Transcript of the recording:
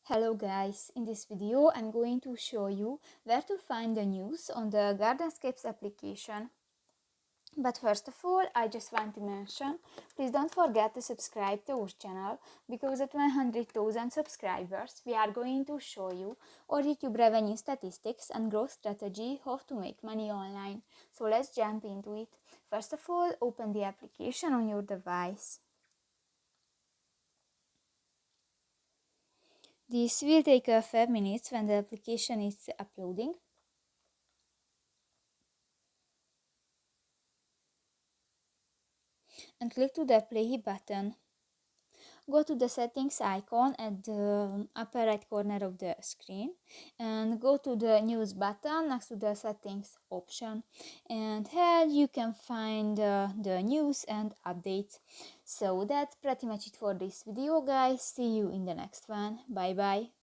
Hello guys, in this video I'm going to show you where to find the news on the Gardenscapes application. But first of all, I just want to mention, please don't forget to subscribe to our channel, because at 100,000 subscribers we are going to show you our YouTube revenue statistics and growth strategy how to make money online. So let's jump into it. First of all, open the application on your device. This will take a few minutes when the application is uploading. And click to the play button. Go to the settings icon at the upper right corner of the screen and go to the news button next to the settings option, and here you can find the news and updates. So that's pretty much it for this video guys. See you in the next one. Bye bye.